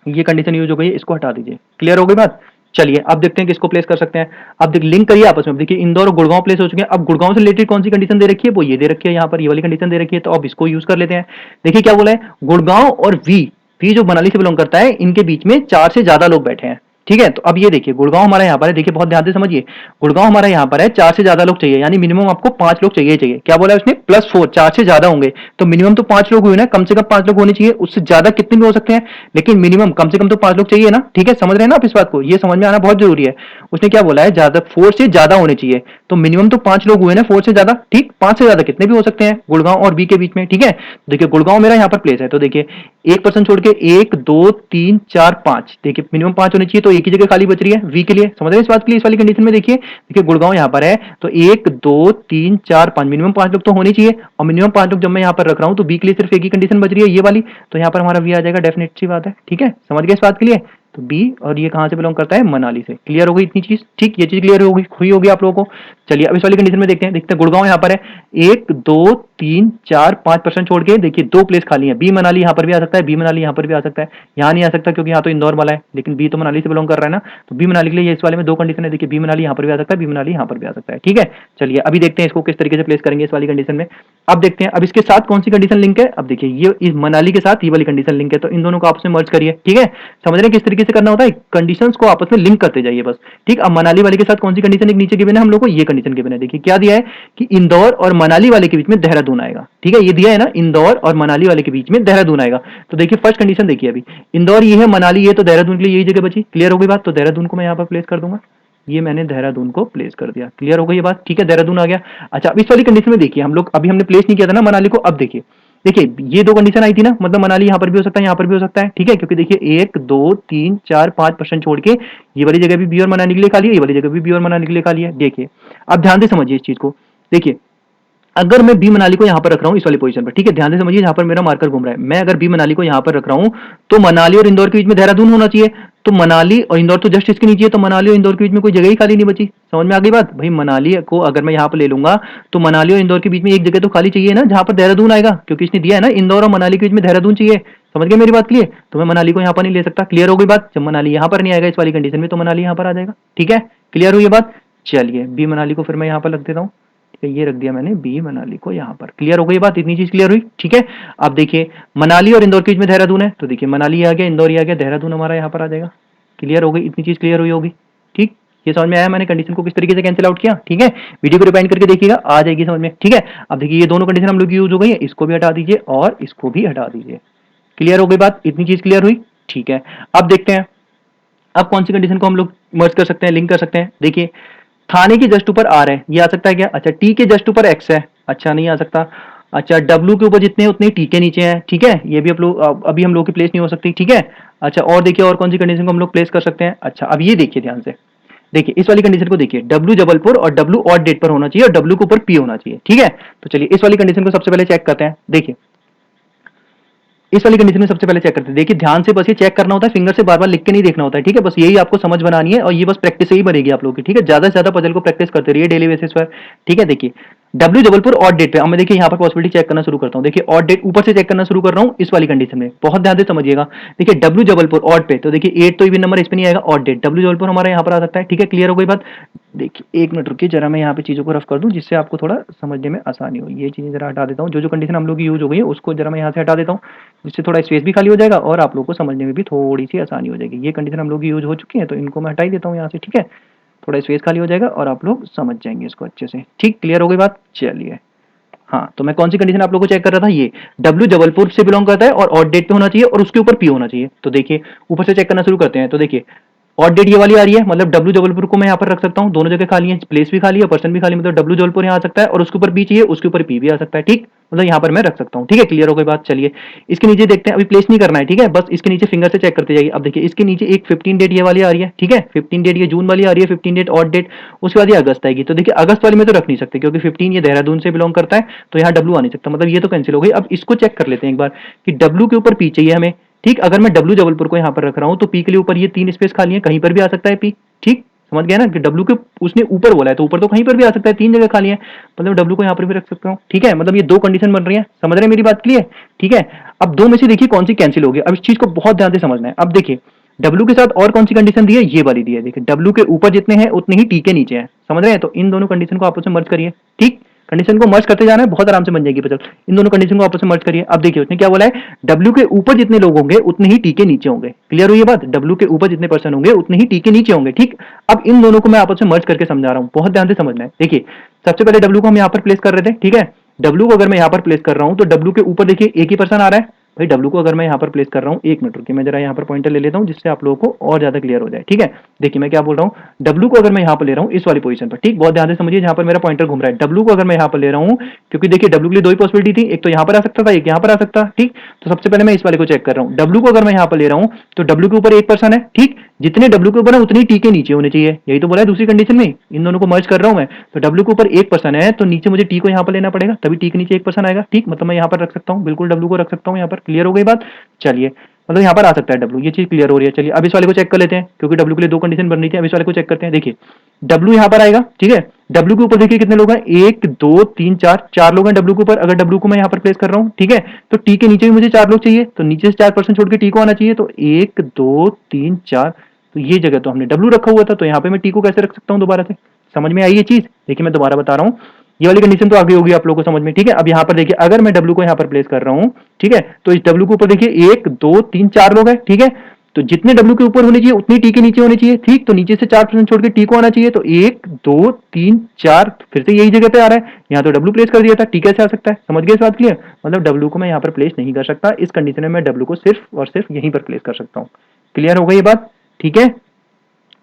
ये कंडीशन यूज हो गई है, इसको हटा दीजिए। क्लियर हो गई बात। चलिए अब देखते हैं किसको प्लेस कर सकते हैं। अब देख लिंक करिए आपस में। देखिए इंदौर और गुड़गांव प्लेस हो चुके हैं। अब गुड़गांव से रिलेटेड कौन सी कंडीशन दे रखी है, वो ये दे रखी है, यहाँ पर ये वाली कंडीशन दे रखी है, तो अब इसको यूज कर लेते हैं। देखिए क्या बोला है, गुड़गांव और वी जो मनाली से बिलोंग करता है, इनके बीच में 4 से ज्यादा लोग बैठे हैं। ठीक है, तो अब ये देखिए गुड़गांव हमारा यहाँ पर है। देखिए बहुत ध्यान से समझिए, गुड़गांव हमारा यहाँ पर है, 4 से ज्यादा लोग चाहिए, यानी मिनिमम आपको 5 लोग चाहिए चाहिए। क्या बोला है उसने, +4, 4 से ज्यादा होंगे, तो मिनिमम तो 5 लोग हुए ना, कम से कम 5 लोग होने चाहिए। उससे ज्यादा कितने भी हो सकते हैं, लेकिन मिनिमम कम से कम तो 5 लोग चाहिए ना। ठीक है, समझ रहे हैं ना आप इस बात को, ये समझ में आना बहुत जरूरी है। उसने क्या बोला है, ज्यादा 4 से ज्यादा होने चाहिए, तो मिनिमम तो 5 लोग हुए ना, 4 से ज्यादा। ठीक, 5 से ज्यादा कितने भी हो सकते हैं गुड़गांव और बी के बीच में। ठीक है, देखिए गुड़गांव मेरा यहाँ पर प्लेस है, तो देखिए 1% छोड़ के 1 2 3 4 5, देखिए मिनिमम 5 होने चाहिए, तो एक ही जगह खाली बच रही है वी के लिए। समझ रहे हैं इस बात के लिए, इस वाली कंडीशन में देखिए, देखिए गुड़गांव यहाँ पर है, तो 1 2 3 4 5 मिनिमम 5 लोग तो होने चाहिए, और मिनिमम 5 लोग जब मैं यहाँ पर रख रहा हूँ, तो बी के लिए सिर्फ एक ही कंडीशन बच रही है, ये वाली, तो यहाँ पर हमारा वी आ जाएगा, डेफिनेट सी बात है। ठीक है, समझ गए इस बात के लिए। तो बी, और ये कहाँ से बिलोंग करता है, मनाली से। क्लियर हो गई इतनी चीज, ठीक, ये चीज क्लियर होगी, हुई होगी आप लोगों को। चलिए अब इस वाली कंडीशन में देखते हैं गुड़गांव यहाँ पर है, 1 2 3 4 5% छोड़ के देखिए 2 प्लेस खाली है। बी मनाली यहाँ पर भी आ सकता है, बी मनाली यहाँ पर भी आ सकता है, यहाँ नहीं आ सकता क्योंकि यहाँ तो इंदौर वाला है, लेकिन बी तो मनाली से बिलोंग कर रहा है ना, तो बी मनाली के लिए इस वाले में 2 कंडीशन है। देखिए बी मनाली यहाँ पर भी आ सकता है, बी मनाली यहाँ पर भी आ सकता है, ठीक है। चलिए अभी देखते हैं इसको किस तरीके से प्लेस करेंगे इस वाली कंडीशन में। अब देखते हैं अब इसके साथ कौन सी कंडीशन लिंक है। अब देखिए ये इस मनाली के साथ ये वाली कंडीशन लिंक है, तो इन दोनों को आपस में मर्ज करिए, ठीक है। समझ रहे हैं किस तरीके से करना होता है, कंडीशंस को आपस में लिंक करते जाइए बस, ठीक। अब मनाली वाले के साथ कौन सी कंडीशन एक नीचे गिवन है हम लोग को, ये कंडीशन गिवन है। देखिए क्या दिया है कि इंदौर और मनाली वाले के बीच में देहरादून आएगा, ठीक है। ये दिया है ना, इंदौर और मनाली वाले के बीच में देहरादून आएगा। तो देखिए फर्स्ट कंडीशन देखिए, अभी इंदौर ये है, मनाली ये, तो देहरादून के लिए यही जगह बची। क्लियर हो गई बात, तो देहरादून को मैं यहाँ पर प्लेस कर दूंगा, ये मैंने देहरादून को प्लेस कर दिया। क्लियर हो गई ये बात, ठीक है, देहरादून आ गया। अच्छा अब इस वाली कंडीशन में देखिए, हम लोग अभी हमने प्लेस नहीं किया था ना मनाली को, अब देखिए देखिए ये 2 कंडीशन आई थी ना, मतलब मनाली यहाँ पर भी हो सकता है, यहाँ पर भी हो सकता है, ठीक है। क्योंकि देखिए 1 2 3 4 5% छोड़ के ये वाली जगह भी बी और मनाली के लिए खाली है, ये वाली जगह भी बी और मनाली के लिए खाली है। देखिए अब ध्यान से समझिए इस चीज को। देखिए अगर मैं बी मनाली को यहाँ पर रख रहा हूँ इस वाली पोजीशन पर, ठीक है, ध्यान से समझिए, यहाँ पर मेरा मार्कर घूम रहा है। मैं अगर बी मनाली को यहाँ पर रख रहा हूँ तो मनाली और इंदौर के बीच में देहरादून होना चाहिए, तो मनाली और इंदौर तो जस्ट इसके नीचे है, तो मनाली और इंदौर के बीच में कोई जगह ही खाली नहीं बची। समझ में आ गई बात भाई, मनाली को अगर मैं यहाँ पर ले लूंगा तो मनाली और इंदौर के बीच में एक जगह तो खाली चाहिए ना जहाँ पर देहरादून आएगा, क्योंकि इसने दिया है ना इंदौर और मनाली के बीच में देहरादून चाहिए। समझ गए मेरी बात, क्लियर। तो मैं मनाली को यहाँ पर नहीं ले सकता। क्लियर हो गई बात, जब मनाली यहाँ पर नहीं आएगा इस वाली कंडीशन में तो मनाली यहाँ पर आ जाएगा, ठीक है। क्लियर हुई ये बात। चलिए बी मनाली को फिर मैं यहाँ पर रख देता हूँ, ये रख दिया मैंने बी मनाली को यहाँ पर। क्लियर हो गई बात, इतनी चीज क्लियर हुई, ठीक है। अब देखिए मनाली और इंदौर के बीच में देहरादून है, तो देखिए मनाली आ गया, इंदौर आ गया, देहरादून हमारा यहाँ पर आ जाएगा। क्लियर हो गई, इतनी चीज क्लियर हुई होगी, ठीक। ये समझ में आया मैंने कंडीशन को किस तरीके से कैंसिल आउट किया, ठीक है। वीडियो को रिवाइंड करके देखिएगा, आ जाएगी समझ में, ठीक है। अब देखिए ये दोनों कंडीशन हम लोग की यूज हो गई है, इसको भी हटा दीजिए और इसको भी हटा दीजिए। क्लियर हो गई बात, इतनी चीज क्लियर हुई, ठीक है। अब देखते हैं अब कौन सी कंडीशन को हम लोग मर्ज कर सकते हैं, लिंक कर सकते हैं। देखिए थाने के जस्ट ऊपर आर है, ये आ सकता है क्या, अच्छा टी के जस्ट ऊपर एक्स है, अच्छा नहीं आ सकता। अच्छा डब्ल्यू के ऊपर जितने उतने टी के नीचे हैं, ठीक है, ये भी आप लोग अभी हम लोग की प्लेस नहीं हो सकती, ठीक है। अच्छा और देखिए और कौन सी कंडीशन को हम लोग प्लेस कर सकते हैं। अच्छा अब ये देखिए ध्यान से, देखिए इस वाली कंडीशन को देखिए, डब्ल्यू जबलपुर और डब्ल्यू ऑड डेट पर होना चाहिए और डब्ल्यू के ऊपर पी होना चाहिए, ठीक है। तो चलिए इस वाली कंडीशन को सबसे पहले चेक करते हैं। देखिए इस वाली कंडीशन में सबसे पहले चेक करते हैं। देखिए ध्यान से बस ये चेक करना होता है, फिंगर से बार बार लिख के नहीं देखना होता है, ठीक है। बस यही आपको समझ बनानी है और ये बस प्रैक्टिस से ही बनेगी आप लोगों की, ठीक है। ज्यादा से ज्यादा पजल को प्रैक्टिस करते रहिए डेली बेसिस पर, ठीक है। देखिए डब्ल्यू जबलपुर ऑड डेट पे, अब मैं देखिए यहाँ पर पॉसिबिलिटी चेक करना शुरू करता हूँ। देखिए ऑड डेट ऊपर से चेक करना शुरू कर रहा हूँ इस वाली कंडीशन में, बहुत ध्यान से समझिएगा। देखिए डब्ल्यू जबलपुर ऑड पे, तो देखिए 8 तो इवन नंबर इस पे नहीं आएगा, ऑड डेट डब्ल्यू जबलपुर हमारा यहाँ पर आ सकता है, ठीक है। क्लियर हो गई बात। देखिए 1 मिनट रुकिए जरा, मैं यहाँ पे चीजों को रफ कर दूं जिससे आपको थोड़ा समझने में आसानी हो। ये चीजें जरा हटा देता हूँ, जो जो कंडीशन हम लोग की यूज हो गई है उसको जरा मैं यहाँ से हटा देता हूँ, जिससे थोड़ा स्पेस भी खाली हो जाएगा और आप लोग को समझने में भी थोड़ी सी आसानी हो जाएगी। ये कंडीशन हम लोग की यूज हो चुकी है तो इनको मैं हटा ही देता हूँ यहाँ से, ठीक है। थोड़ा स्पेस खाली हो जाएगा और आप लोग समझ जाएंगे इसको अच्छे से, ठीक। क्लियर हो गई बात, चलिए। हाँ तो मैं कौन सी कंडीशन आप लोगों को चेक कर रहा था, ये डब्ल्यू जबलपुर से बिलोंग करता है और ऑड डेट पे होना चाहिए और उसके ऊपर पी होना चाहिए। तो देखिए ऊपर से चेक करना शुरू करते हैं। तो देखिए ऑड डेट ये वाली आ रही है, मतलब डब्ल्यू जबलपुर को मैं यहाँ पर रख सकता हूँ, दोनों जगह खाली है, प्लेस भी खाली है पर्सन भी खाली, मतलब डब्ल्यू जबलपुर यहाँ आ सकता है और उसके ऊपर बी चाहिए, उसके ऊपर पी भी आ सकता है, ठीक। मतलब यहाँ पर मैं रख सकता हूँ, ठीक है। क्लियर हो गई बात, चलिए इसके नीचे देखते हैं, अभी प्लेस नहीं करना है, ठीक है, बस इसके नीचे फिंगर से चेक करते जाइए। अब देखिए इसके नीचे एक 15 डेट ये वाली आ रही है, ठीक है, 15 डेट ये जून वाली आ रही है, 15 डेट ऑड डेट, उसके बाद ये अगस्त आएगी। तो देखिए अगस्त वाली में तो रख नहीं सकते क्योंकि 15 ये देहरादून से बिलोंग करता है, तो यहाँ डब्ल्यू आ नहीं सकता, मतलब ये तो कैंसिल हो गई। अब इसको चेक कर लेते हैं एक बार कि डब्ल्यू के ऊपर पी चाहिए हमें, ठीक। अगर मैं डब्ल्यू जबलपुर को यहाँ पर रख रहा हूँ तो पी के लिए ऊपर ये 3 स्पेस खाली है, कहीं पर भी आ सकता है पी, ठीक। समझ गया ना कि डब्ल्यू के उसने ऊपर बोला है तो ऊपर तो कहीं पर भी आ सकता है, 3 जगह खाली है, मतलब डब्ल्यू को यहाँ पर भी रख सकता हूँ, ठीक है। मतलब ये 2 कंडीशन बन रही है, समझ रहे हैं मेरी बात, क्लियर, ठीक है। अब 2 में से देखिए कौन सी कैंसिल होगी, अब इस चीज को बहुत ध्यान से समझना है। अब देखिए डब्ल्यू के साथ और कौन सी कंडीशन दी है, ये वाली दी है। देखिए डब्ल्यू के ऊपर जितने हैं उतने ही टी के नीचे हैं, समझ रहे हैं। तो इन दोनों कंडीशन को आपस में मर्ज करिए, ठीक। कंडीशन को मर्ज करते जाना है, बहुत आराम से बन जाएगी पजल। इन दोनों कंडीशन को आपस में मर्ज करिए। अब देखिए उसने क्या बोला है, डब्ल्यू के ऊपर जितने लोग होंगे उतने ही टी के नीचे होंगे। क्लियर हुई ये बात, डब्ल्यू के ऊपर जितने पर्सन होंगे उतने ही टी के नीचे होंगे, ठीक। अब इन दोनों को मैं आपस में मर्ज करके समझा रहा हूँ, बहुत ध्यान से समझना है। देखिए सबसे पहले डब्ल्यू को हम यहाँ पर प्लेस कर रहे थे, ठीक है। डब्ल्यू को अगर मैं यहाँ पर प्लेस कर रहा हूँ तो डब्ल्यू के ऊपर देखिए एक ही पर्सन आ रहा है भाई। डब्ल्यू को अगर मैं यहाँ पर प्लेस कर रहा हूँ, 1 मिनट रुकिए मैं जरा यहाँ पर पॉइंटर ले लेता हूँ जिससे आप लोगों को और ज्यादा क्लियर हो जाए, ठीक है। देखिए मैं क्या बोल रहा हूँ, डब्ल्यू को अगर मैं यहाँ पर ले रहा हूँ इस वाली पोजीशन पर, ठीक, बहुत ध्यान से समझिए जहाँ पर मेरा पॉइंटर घूम रहा है। डब्ल्यू को अगर मैं यहाँ पर ले रहा हूँ, क्योंकि देखिए डब्ल्यू के लिए 2 ही पॉसिबिलिटी थी, एक तो यहाँ पर आ सकता था, एक यहाँ पर आ सकता, ठीक। तो सबसे पहले मैं इस वाले को चेक कर रहा हूँ। डब्ल्यू को अगर मैं यहाँ पर ले रहा हूँ तो डब्ल्यू के ऊपर एक पर्सन है, ठीक, जितने डब्ल्यू के ऊपर है उतने ही टी के नीचे होने चाहिए, यही तो बोला है दूसरी कंडीशन में। इन दोनों को मर्ज कर रहा हूं मैं, तो डब्ल्यू के ऊपर एक पर्सन है तो नीचे मुझे टी को यहाँ पर लेना पड़ेगा, तभी टी के नीचे एक पर्सन आएगा, ठीक। मतलब मैं यहाँ पर रख सकता हूँ, बिल्कुल डब्ल्यू को रख सकता हूँ यहाँ पर। क्लियर हो गई बात, चलिए मतलब यहाँ पर आ सकता है डब्ल्यू, ये चीज क्लियर हो रही है। चलिए अब इस वाले को चेक कर लेते हैं, क्योंकि डब्ल्यू के लिए दो कंडीशन बन रही थी। अब इस वाले को चेक करते हैं। देखिए डब्ल्यू यहाँ पर आएगा, ठीक है। डब्ल्यू के ऊपर देखिए कितने लोग हैं, एक दो तीन चार, चार लोग हैं डब्ल्यू के ऊपर। अगर डब्ल्यू को मैं यहाँ पर प्लेस कर रहा हूँ, ठीक है, तो टी के नीचे भी मुझे चार लोग चाहिए, तो नीचे से 4% छोड़ के टी को आना चाहिए। तो एक दो तीन चार, तो ये जगह तो हमने डब्ल्यू रखा हुआ था, तो यहाँ पे मैं टी को कैसे रख सकता हूँ दोबारा से। समझ में आई ये चीज? देखिए मैं दोबारा बता रहा हूँ, ये वाली कंडीशन तो आगे होगी आप लोगों को समझ में, ठीक है। अब यहाँ पर देखिए अगर मैं डब्ल्यू को यहाँ पर प्लेस कर रहा हूँ, ठीक है, तो इस डब्ल्यू के ऊपर देखिए एक दो तीन चार लोग हैं, ठीक है। तो जितने डब्ल्यू के ऊपर होने चाहिए उतनी टी के नीचे होने चाहिए, ठीक। तो नीचे से 4% छोड़ के टी को आना चाहिए। तो एक दो तीन चार, फिर से यही जगह पे आ रहा है। यहाँ तो डब्ल्यू प्लेस कर दिया था, टी कैसे आ सकता है? समझ गए इस बात क्लियर? मतलब डब्ल्यू को मैं यहाँ पर प्लेस नहीं कर सकता, इस कंडीशन में मैं डब्ल्यू को सिर्फ और सिर्फ यहीं पर प्लेस कर सकता हूँ। क्लियर हो गई ये बात? ठीक है।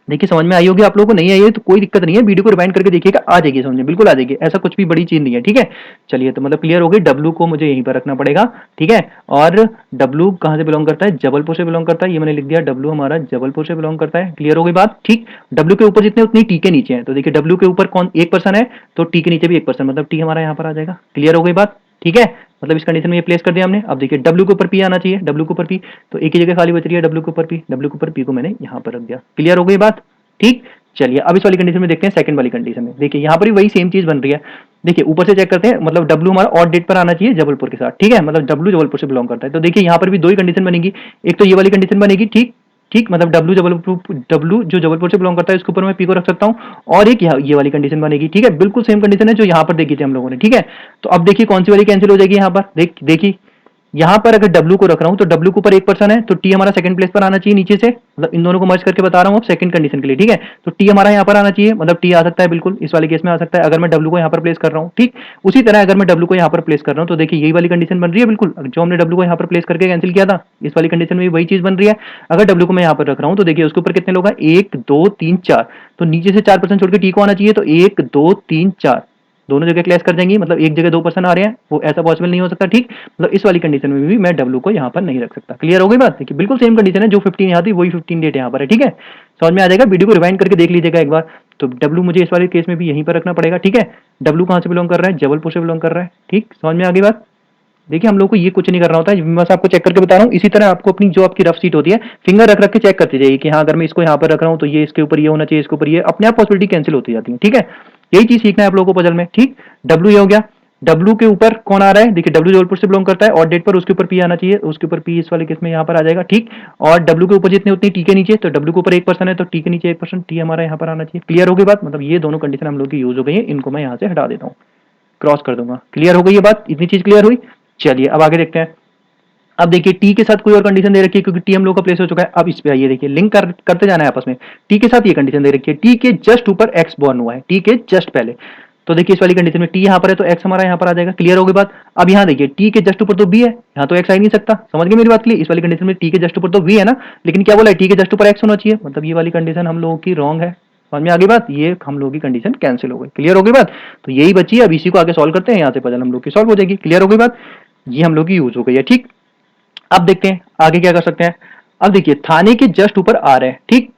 देखिए समझ में आई होगी आप लोगों को, नहीं आई है तो कोई दिक्कत नहीं है, वीडियो को रिवाइंड करके देखिएगा, आ जाएगी समझ में, बिल्कुल आ जाएगी, ऐसा कुछ भी बड़ी चीज नहीं है, ठीक है। चलिए तो मतलब क्लियर हो गई, डब्ल्यू को मुझे यहीं पर रखना पड़ेगा, ठीक है। और डब्ल्यू कहाँ से बिलोंग करता है? जबलपुर से बिलोंग करता है, ये मैंने लिख दिया, डब्ल्यू हमारा जबलपुर से बिलोंग करता है। क्लियर हो गई बात? ठीक। डब्ल्यू के ऊपर जितने उतनी टी के नीचे है, तो देखिए डब्ल्यू के ऊपर कौन एक पर्सन है, तो टी के नीचे भी एक पर्सन, मतलब टी हमारा यहाँ पर आ जाएगा। क्लियर हो गई बात? ठीक है। मतलब इस कंडीशन में ये प्लेस कर दिया हमने। अब देखिए डब्ल्यू के ऊपर पी आना चाहिए, डब्ल्यू के ऊपर पी, तो एक ही जगह खाली बच रही है डब्ल्यू के ऊपर पी, डब्ल्यू के ऊपर पी को मैंने यहाँ पर रख दिया। क्लियर हो गई बात? ठीक। चलिए अब इस वाली कंडीशन में देखते हैं, सेकंड वाली कंडीशन में देखिए यहाँ पर भी वही सेम चीज बन रही है। देखिए ऊपर से चेक करते हैं, मतलब डब्ल्यू हमारा ऑड डेट पर आना चाहिए जबलपुर के साथ, ठीक है, मतलब डब्ल्यू जबलपुर से बिलोंग करता है। तो देखिए यहाँ पर भी दो ही कंडीशन बनेगी, एक तो ये वाली कंडीशन बनेगी, ठीक ठीक, मतलब डब्ल्यू जबलपुर, डब्ल्यू जो जबलपुर से बिलोंग करता है इसके ऊपर मैं पी को रख सकता हूँ, और एक ये वाली कंडीशन बनेगी, ठीक है, बिल्कुल सेम कंडीशन है जो यहाँ पर देखी थी हम लोगों ने, ठीक है। तो अब देखिए कौन सी वाली कैंसिल हो जाएगी यहाँ पर, देखिए यहाँ पर अगर डब्ल्यू को रख रहा हूं तो डब्ल्यू के ऊपर एक पर्सन है, तो टी हमारा सेकंड प्लेस पर आना चाहिए नीचे से, मतलब इन दोनों को मर्ज करके बता रहा हूं अब सेकंड कंडीशन के लिए, ठीक है। तो टी हमारा यहाँ पर आना चाहिए, मतलब टी आ सकता है बिल्कुल इस वाले केस में आ सकता है अगर मैं डब्ल्यू को यहाँ पर प्लेस कर रहा हूँ, ठीक। उसी तरह अगर मैं डब्ल्यू को यहाँ पर प्लेस कर रहा हूँ तो देखिए यही वाली कंडीशन बन रही है बिल्कुल, जो हमने डब्ल्यू को यहाँ पर प्लेस करके कैंसिल किया था, इस वाली कंडीशन में वही चीज बन रही है। अगर डब्ल्यू को मैं यहाँ पर रख रहा हूँ तो देखिए उसके ऊपर कितने लोग हैं, एक दो तीन चार, तो नीचे से 4% छोड़ के टी को आना चाहिए, तो एक दो तीन चार, दोनों जगह क्लैश कर जाएंगी, मतलब एक जगह दो पर्सन आ रहे हैं, वो ऐसा पॉसिबल नहीं हो सकता, ठीक। मतलब इस वाली कंडीशन में भी मैं डब्ल्यू को यहाँ पर नहीं रख सकता। क्लियर हो गई बात? देखिए बिल्कुल सेम कंडीशन है, जो 15 यहाँ थी वही 15 डेट यहाँ पर है, ठीक है। समझ में आ जाएगा, वीडियो को रिवाइंड करके देख लीजिएगा एक बार। तो डब्ल्यू मुझे इस वाले केस में भी यहीं पर रखना पड़ेगा, ठीक है। डब्ल्यू कहाँ से बिलोंग कर रहा है? जबलपुर से बिलोंग कर रहा है, ठीक। समझ में आ गई बात? देखिए हम लोग को ये कुछ नहीं करना होता है, मैं बस आपको चेक करके बता रहा हूँ। इसी तरह आपको अपनी जो आपकी रफ सीट होती है, फिंगर रख रख के चेक करते जाइए कि हाँ अगर मैं इसको यहाँ पर रख रहा हूँ तो ये इसके ऊपर ये होना चाहिए, इसके ऊपर ये, अपने आप पॉसिबिलिटी कैंसिल होती जाती है, ठीक है। यही चीज सीखना है आप लोगों को पजल में, ठीक। डब्ल्यू ये हो गया। डब्ल्यू के ऊपर कौन आ रहा है? देखिए डब्ल्यू जबलपुर से बिलोंग करता है, और डेट पर उसके ऊपर पी आना चाहिए, उसके ऊपर पी इस वाले केस में यहाँ पर आ जाएगा, ठीक। और डब्ल्यू के ऊपर जितने उतनी टी के नीचे, तो डब्ल्यू के ऊपर एक पर्सन है तो टी के नीचे एक पर्सन, टी हमारा यहाँ पर आना चाहिए। क्लियर हो गई बात? मतलब ये दोनों कंडीशन हम लोग की यूज हो गई है, इनको मैं यहाँ से हटा देता हूँ, क्रॉस कर दूंगा। क्लियर हो गई ये बात? इतनी चीज क्लियर हुई? चलिए अब आगे देखते हैं। अब देखिए टी के साथ कोई और कंडीशन दे रखी है, क्योंकि टी हम लोग का प्लेस हो चुका है। अब इस पे आइए, देखिए लिंक करते जाना है आपस में। टी के साथ ये कंडीशन दे रखी है, टी के जस्ट ऊपर एक्स बॉर्न हुआ है, टी के जस्ट पहले। तो देखिए इस वाली कंडीशन में टी यहाँ पर है तो एक्स हमारा यहाँ पर आ जाएगा। क्लियर हो गई बात? अब यहाँ देखिए टी के जस्ट ऊपर तो बी है, यहाँ तो एक्स आ ही नहीं सकता। समझ गए मेरी बात के लिए? इस वाली कंडीशन में टी के जस्ट ऊपर तो बी है ना, लेकिन क्या बोला है, टी के जस्ट ऊपर एक्स होना चाहिए, मतलब ये वाली कंडीशन हम लोगों की रॉन्ग है। समझ में आ गई बात? ये हम लोगों की कंडीशन कैंसिल हो गई। क्लियर हो गई बात? तो यही बची, अब इसी को आगे सॉल्व करते हैं, यहाँ से पजल हम लोग की सॉल्व हो जाएगी। क्लियर हो गई बात? ये हम लोग की यूज हो गई है, ठीक। अब देखते हैं आगे क्या कर सकते हैं। अब देखिए थाने के जस्ट ऊपर आ रहे हैं, ठीक,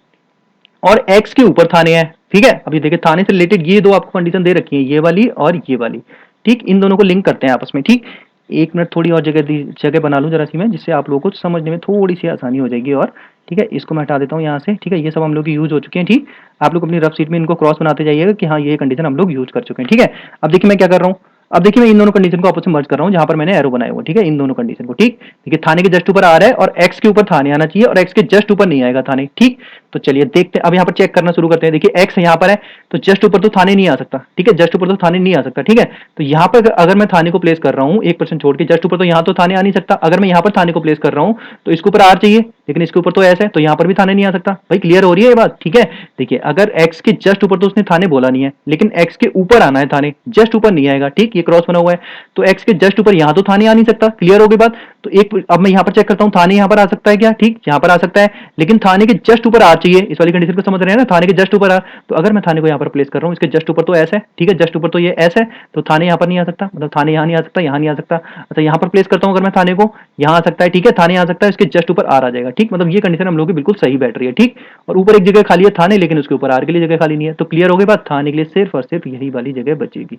और एक्स के ऊपर थाने हैं, ठीक है। अभी देखिए थाने से रिलेटेड ये दो आपको कंडीशन दे रखी है, ये वाली और ये वाली, ठीक। इन दोनों को लिंक करते हैं आपस में, ठीक। एक मिनट थोड़ी और जगह बना लूं जरा सी मैं, जिससे आप लोगों को समझने में थोड़ी सी आसानी हो जाएगी, और ठीक है इसको मैं हटा देता हूँ यहाँ से, ठीक है। ये सब हम लोग यूज हो चुके हैं, ठीक। आप लोग अपनी रफ सीट में इनको क्रॉस बनाते जाइएगा कि हाँ ये कंडीशन हम लोग यूज कर चुके हैं, ठीक है। अब देखिए मैं क्या कर रहा हूँ, अब देखिए मैं इन दोनों कंडीशन को आपस में मर्ज कर रहा हूँ, जहां पर मैंने एरो बनाया हुआ, ठीक है, इन दोनों कंडीशन को, ठीक। देखिए थाने के जस्ट ऊपर आ रहा है और एक्स के ऊपर थाने आना चाहिए, और एक्स के जस्ट ऊपर नहीं आएगा थाने, ठीक। तो चलिए देखते हैं, अब यहाँ पर चेक करना शुरू करते हैं। देखिए एक्स यहाँ पर है तो जस्ट ऊपर तो थाने नहीं आ सकता, ठीक है, जस्ट ऊपर तो थाने नहीं आ सकता, ठीक है। तो यहाँ पर अगर मैं थाने को प्लेस कर रहा हूँ 1% छोड़ के, जस्ट ऊपर तो यहाँ तो थाने आ नहीं सकता। अगर मैं यहाँ पर थाने को प्लेस कर रहा हूँ तो इसके ऊपर आर चाहिए, लेकिन इसके ऊपर तो एस है, तो यहाँ पर भी थाने नहीं आ सकता। भाई क्लियर हो रही है ये बात? ठीक है। देखिए अगर एक्स के जस्ट ऊपर तो उसने थाने बोला नहीं है, लेकिन एक्स के ऊपर आना है थाने, जस्ट ऊपर नहीं आएगा, ठीक। ये क्रॉस बना हुआ है, तो एक्स के जस्ट ऊपर यहाँ तो थाने आ नहीं सकता। क्लियर हो गई बात? तो एक अब मैं यहाँ पर चेक करता हूँ, थाने यहाँ पर आ सकता है क्या? ठीक, यहाँ पर आ सकता है, लेकिन थाने के जस्ट ऊपर आर चाहिए। इस वाली कंडीशन को समझ रहे हैं ना, थाने के जस्ट ऊपर आर। तो अगर मैं थाने को यहाँ पर प्लेस कर रहा हूँ, इसके जस्ट ऊपर तो एस है, ठीक है, जस्ट ऊपर तो ये एस है, तो थाने यहाँ पर नहीं आ सकता, मतलब थाने यहाँ नहीं आ सकता, यहाँ नहीं आ सकता। अच्छा यहाँ पर प्लेस करता हूँ अगर मैं थाने को, यहाँ आ सकता है, ठीक है, थाने आ सकता है, इसके जस्ट ऊपर आर आ जाएगा, ठीक। मतलब ये कंडीशन हम लोग की बिल्कुल सही बैठ रही है, ठीक। और ऊपर एक जगह खाली है थाने, लेकिन उसके ऊपर आर के लिए जगह खाली नहीं है। तो क्लियर हो गई बात? थाने के लिए सिर्फ और सिर्फ यही वाली जगह बचेगी,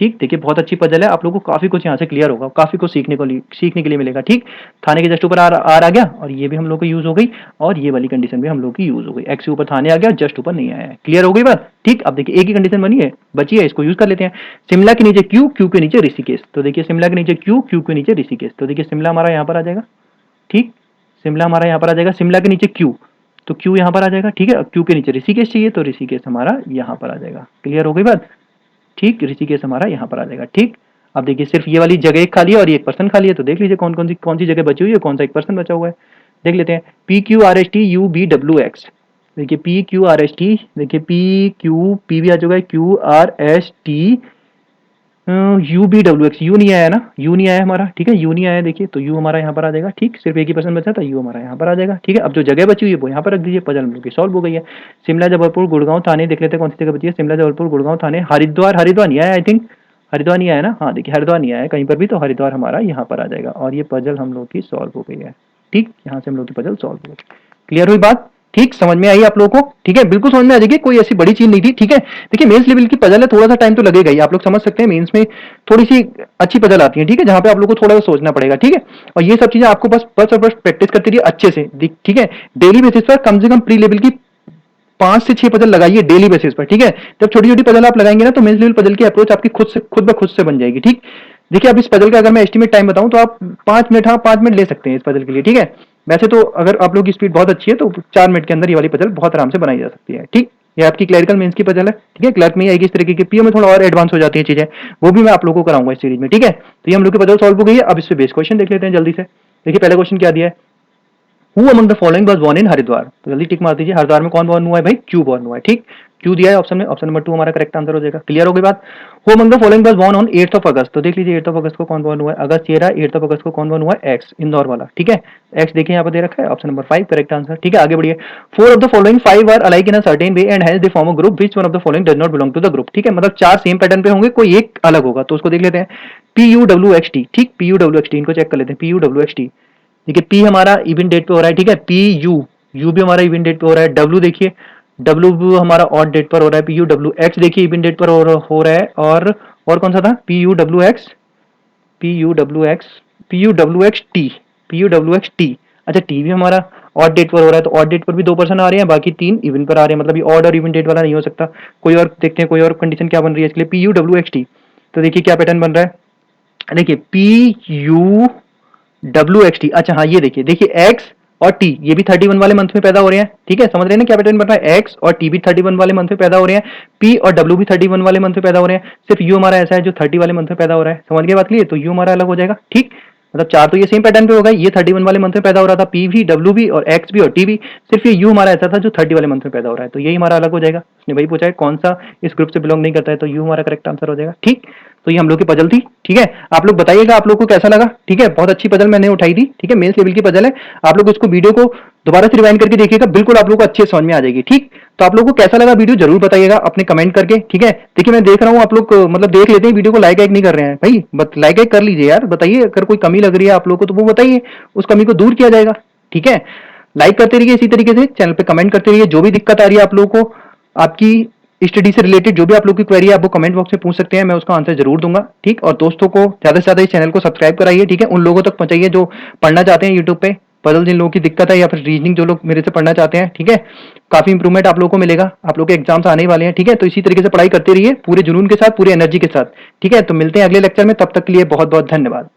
ठीक, देखिए बहुत अच्छी पजल है, आप लोगों को काफी कुछ यहाँ से क्लियर होगा, काफी कुछ सीखने के लिए मिलेगा। ठीक, थाने के जस्ट ऊपर आर आर आ गया और ये भी हम लोग को यूज हो गई और ये वाली कंडीशन भी हम लोग की यूज हो गई। एक्स के ऊपर थाने आ गया, जस्ट ऊपर नहीं आया है। क्लियर हो गई बात। ठीक, अब देखिए एक ही कंडीशन बनी है, बची है, इसको यूज कर लेते हैं। शिमला के नीचे क्यू, क्यू के नीचे ऋषिकेश। तो देखिए शिमला के नीचे क्यू, क्यू के नीचे ऋषिकेश। तो देखिए शिमला हमारा यहाँ पर आ जाएगा। ठीक, शिमला हमारा यहाँ पर आ जाएगा। शिमला के नीचे क्यू, तो क्यू यहाँ पर आ जाएगा। ठीक है, अब क्यू के नीचे ऋषिकेश चाहिए तो ऋषिकेश हमारा यहाँ पर आ जाएगा। क्लियर हो गई बात। ठीक, ऋषिकेश हमारा यहाँ पर आ जाएगा। ठीक, अब देखिए सिर्फ ये वाली जगह एक खाली है और ये 1% खाली है, तो देख लीजिए कौन सी जगह बची हुई है, कौन सा 1% बचा हुआ है। देख लेते हैं। P Q R S T U V W X. देखिए P Q R S T, देखिए पी क्यू, पी भी आ चुका है, Q R S T U V W X. U नहीं आया ना, यू नहीं आया हमारा। ठीक है, यू नहीं आया, देखिए तो यू हमारा यहाँ पर आ जाएगा। ठीक, सिर्फ एक ही पर्सन बचा था, यू हमारा यहाँ पर आ जाएगा। ठीक है, अब जो जगह बची हुई है वो यहाँ पर रख दीजिए, पजल हम लोग की सॉल्व हो गई है। शिमला जबलपुर गुड़गांव थाने, देख लेते हैं कौन सी जगह बची है। शिमला जबलपुर गुड़गांव थाने, हरिद्वार, हरिद्वार नहीं आया आई थिंक, हरिद्वार नहीं आया ना। हाँ देखिए हरिद्वार नहीं आया कहीं पर भी, तो हरिद्वार हमारा यहाँ पर आ जाएगा और ये पजल हम लोग की सॉल्व हो गई है। ठीक, यहाँ से हम लोग की पजल सॉल्व हो गई। क्लियर हुई बात। ठीक, समझ में आई आप लोगों को। ठीक है, बिल्कुल समझ में आ जाएगी, कोई ऐसी बड़ी चीज नहीं थी। ठीक है, देखिए मेंस लेवल की पजल है, थोड़ा सा टाइम तो लगेगा ही, आप लोग समझ सकते हैं। मेंस में थोड़ी सी अच्छी पजल आती है। ठीक है, जहां पे आप लोग को थोड़ा सा सोचना पड़ेगा। ठीक है, और ये सब चीजें आपको बस बस और बस प्रैक्टिस करते रहिए अच्छे से। ठीक है, डेली बेसिस पर कम से कम प्री लेवल की 5 से 6 पजल लगाइए डेली बेसिस पर। ठीक है, जब छोटी छोटी पजल आप लगाएंगे ना तो मेंस लेवल पजल की अप्रोच आपकी खुद से बन जाएगी। ठीक, देखिए अब इस पजल का अगर मैं एस्टिमेट टाइम बताऊं तो आप 5 मिनट, हाँ 5 मिनट ले सकते हैं इस पजल के लिए। ठीक है, वैसे तो अगर आप लोग की स्पीड बहुत अच्छी है तो 4 मिनट के अंदर ये वाली पजल बहुत आराम से बनाई जा सकती है। ठीक, ये आपकी क्लरिकल मेंस की पजल है। ठीक है, क्लर्क में ही आएगी इस तरीके की, पीओ में थोड़ा और एडवांस हो जाती है चीजें, वो भी मैं आप लोगों को कराऊंगा इस सीरीज में। ठीक है, तो ये हम लोग की पजल सॉल्व हो गई है। अब इस पे बेस क्वेश्चन देख लेते हैं जल्दी से। देखिए पहला क्वेश्चन क्या दिया है, who among the following was born in Haridwar. तो जल्दी टिक मार दीजिए, हरिद्वार में कौन बोर्न हुआ है भाई, क्यू बोर्न हुआ है। ठीक, क्यू दिया है ऑप्शन में, ऑप्शन नंबर 2 हमारा करेक्ट आंसर हो जाएगा। क्लियर हो गई बात। Who among the following was born on 8th of August. तो देख लीजिए 8th ऑफ अगस्त को कौन बोर्न हुआ है, अगस्त 13, 8th ऑफ अगस्त को कौन बोर्न हुआ है, एक्स, इंदौर वाला। ठीक है, एक्स देखिए यहाँ पर दे रखा है, ऑप्शन नंबर 5 करेक्ट आंसर। ठीक है, आगे बढ़िए। 4 of the following 5 are alike in a certain way and hence they form a group, which one of the following does not belong to the group. ठीक है, मतलब 4 सेम पैटर्न पे होंगे, कोई एक अलग होगा, तो उसको देख लेते हैं। P U W X T. ठीक, P U W X T, इनको चेक कर लेते हैं। P U W X T, देखिए पी हमारा इवन डेट पे हो रहा है। ठीक है, पी यू, यू भी हमारा इवन डेट पे हो रहा है। डब्ल्यू देखिए, डब्ल्यू भी हमारा ऑड डेट पर हो रहा है। पी यू डब्ल्यू एक्स देखिए इवन डेट पर हो रहा है। और कौन सा था, P U W x, P U W x, P U W X T, P U W X T. अच्छा, टी भी हमारा ऑड डेट पर हो रहा है, तो ऑड डेट पर भी 2% आ रहे हैं, बाकी 3 इवन पर आ रहे हैं, मतलब ये ऑड और इवन डेट वाला नहीं हो सकता। कोई और देखते हैं, कोई और कंडीशन क्या बन रही है इसके लिए। P U W X T, तो देखिए क्या पैटर्न बन रहा है। देखिए P U W X T, अच्छा हाँ ये देखिए, देखिए एक्स और टी ये भी 31 वाले मंथ में पैदा हो रहे हैं। ठीक है, समझ रहे हैं ना क्या पैटर्न बन रहा है, एक्स और टी भी 31 वाले मंथ में पैदा हो रहे हैं, पी और डब्ल्यू भी 31 वाले मंथ में पैदा हो रहे हैं, सिर्फ यू हमारा ऐसा है जो 30 वाले मंथ में पैदा हो रहा है। समझ गए बात क्लियर, तो यू हमारा अलग हो जाएगा। ठीक, मतलब 4 तो ये सेम पैटर्न पे होगा, ये 31 वाले मंथ में पैदा हो रहा था, पी भी, डब्ल्यू भी और एक्स भी और टी भी, सिर्फ ये यू हमारा ऐसा था जो 30 वाले मंथ में पैदा हो रहा है, तो यही हमारा अलग हो जाएगा। उसने वही पूछा है कौन सा इस ग्रुप से बिलोंग नहीं करता है, तो यू हमारा करेक्ट आंसर हो जाएगा। ठीक, तो ये हम लोग की पजल थी। ठीक है, आप लोग बताइएगा आप लोग को कैसा लगा। ठीक है, बहुत अच्छी पजल मैंने उठाई थी। ठीक है, मेंस लेवल की पजल है, आप लोग इसको वीडियो को दोबारा से रिवाइंड करके देखिएगा, बिल्कुल आप लोग को अच्छे समझ में आ जाएगी। ठीक, तो आप लोग को कैसा लगा वीडियो जरूर बताइएगा अपने कमेंट करके। ठीक है, देखिए मैं देख रहा हूँ आप लोग मतलब देख लेते हैं वीडियो को, लाइक नहीं कर रहे हैं भाई, लाइक कर लीजिए यार, बताइए अगर कोई कमी लग रही है आप लोग को तो वो बताइए, उस कमी को दूर किया जाएगा। ठीक है, लाइक करते रहिए इसी तरीके से, चैनल पे कमेंट करते रहिए, जो भी दिक्कत आ रही है आप लोगों को, आपकी स्टडी से रिलेटेड जो भी आप लोग की क्वेरी है आप वो कमेंट बॉक्स में पूछ सकते हैं, मैं उसका आंसर जरूर दूंगा। ठीक, और दोस्तों को ज्यादा से ज्यादा इस चैनल को सब्सक्राइब कराइए। ठीक है, उन लोगों तक पहुंचाइए जो पढ़ना चाहते हैं यूट्यूब पे, पजल जिन लोगों की दिक्कत है या फिर रीजनिंग जो लोग मेरे से पढ़ना चाहते हैं। ठीक है, काफी इंप्रूवमेंट आप लोगों को मिलेगा, आप लोग के एग्जाम्स आने वाले हैं। ठीक है, तो इसी तरीके से पढ़ाई करते रहिए पूरे जुनून के साथ, पूरे एनर्जी के साथ। ठीक है, तो मिलते हैं अगले लेक्चर में, तब तक के लिए बहुत बहुत धन्यवाद।